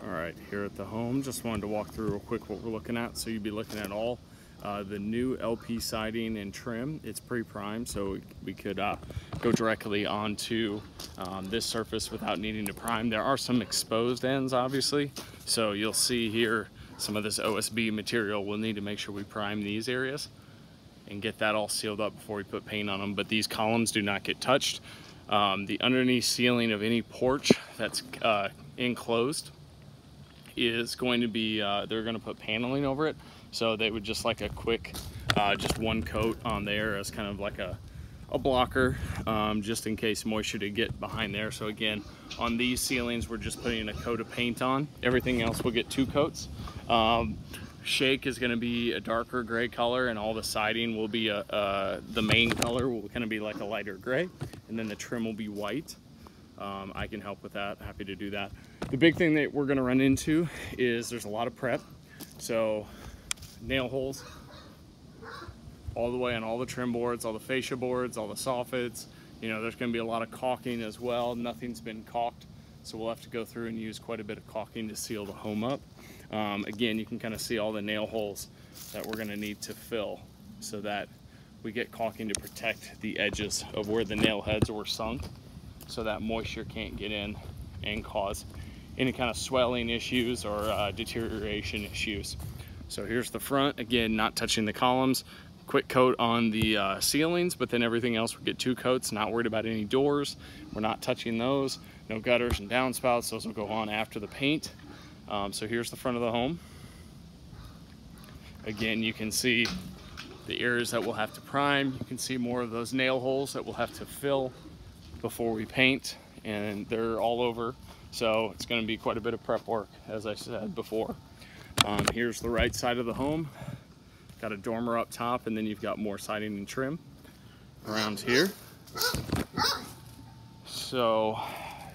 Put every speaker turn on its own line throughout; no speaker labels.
All right, here at the home, just wanted to walk through real quick what we're looking at. So you'd be looking at all the new LP siding and trim. It's pre-primed, so we could go directly onto this surface without needing to prime. There are some exposed ends, obviously. So you'll see here some of this OSB material. We'll need to make sure we prime these areas and get that all sealed up before we put paint on them. But these columns do not get touched. The underneath ceiling of any porch that's enclosed is going to be, they're going to put paneling over it. So they would just like a quick, just one coat on there as kind of like a blocker, just in case moisture to get behind there. So again, on these ceilings, we're just putting a coat of paint on. Everything else will get 2 coats. Shake is going to be a darker gray color, and all the siding will be the main color will kind of be like a lighter gray, and then the trim will be white. I can help with that, happy to do that. The big thing that we're going to run into is there's a lot of prep. So nail holes all the way on all the trim boards, all the fascia boards, all the soffits. You know, there's going to be a lot of caulking as well. Nothing's been caulked, so we'll have to go through and use quite a bit of caulking to seal the home up. Again, you can kind of see all the nail holes that we're going to need to fill so that we get caulking to protect the edges of where the nail heads were sunk, so that moisture can't get in and cause any kind of swelling issues or deterioration issues. So here's the front, again, not touching the columns. Quick coat on the ceilings, but then everything else will get 2 coats. Not worried about any doors. We're not touching those. No gutters and downspouts. Those will go on after the paint. So here's the front of the home. Again, you can see the areas that we'll have to prime. You can see more of those nail holes that we'll have to fill before we paint, and they're all over. So it's going to be quite a bit of prep work, as I said before. Here's the right side of the home. Got a dormer up top, and then you've got more siding and trim around here. So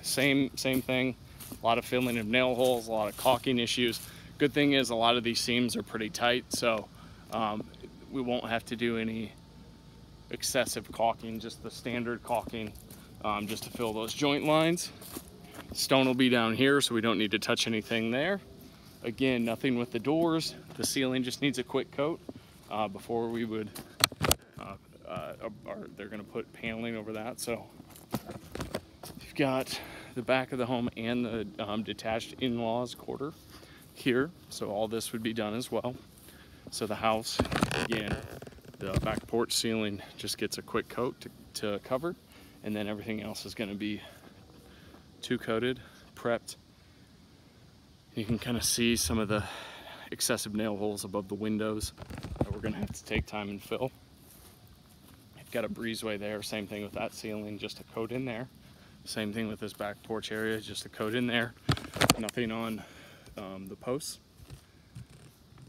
same thing. A lot of filling of nail holes, a lot of caulking issues. Good thing is a lot of these seams are pretty tight, so we won't have to do any excessive caulking, just the standard caulking, just to fill those joint lines. Stone will be down here, so we don't need to touch anything there. Again, nothing with the doors. The ceiling just needs a quick coat before we would, they're gonna put paneling over that. So you've got the back of the home and the detached in-laws quarter here. So all this would be done as well. So the house, again, the back porch ceiling just gets a quick coat to cover, and then everything else is gonna be 2-coated, prepped. You can kind of see some of the excessive nail holes above the windows that we're gonna have to take time and fill. You've got a breezeway there, same thing with that ceiling, just a coat in there. Same thing with this back porch area, just a coat in there. Nothing on the posts.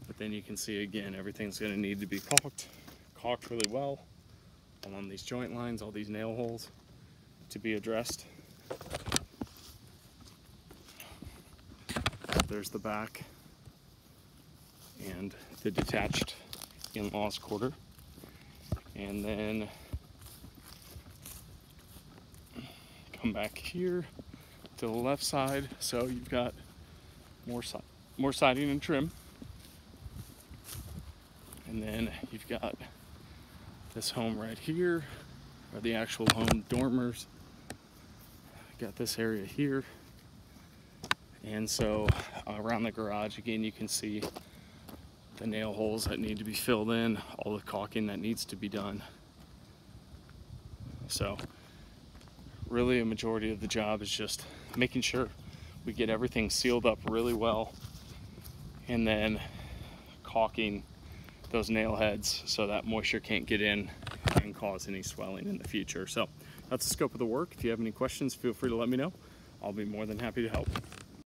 But then you can see again, everything's gonna need to be caulked really well. And on these joint lines, all these nail holes to be addressed. There's the back and the detached in-laws quarter. And then come back here to the left side. So you've got more siding and trim. And then you've got this home right here, or the actual home dormers. Got this area here. And so around the garage, again, you can see the nail holes that need to be filled in, all the caulking that needs to be done. So really a majority of the job is just making sure we get everything sealed up really well, and then caulking those nail heads so that moisture can't get in and cause any swelling in the future. So that's the scope of the work. If you have any questions, feel free to let me know. I'll be more than happy to help.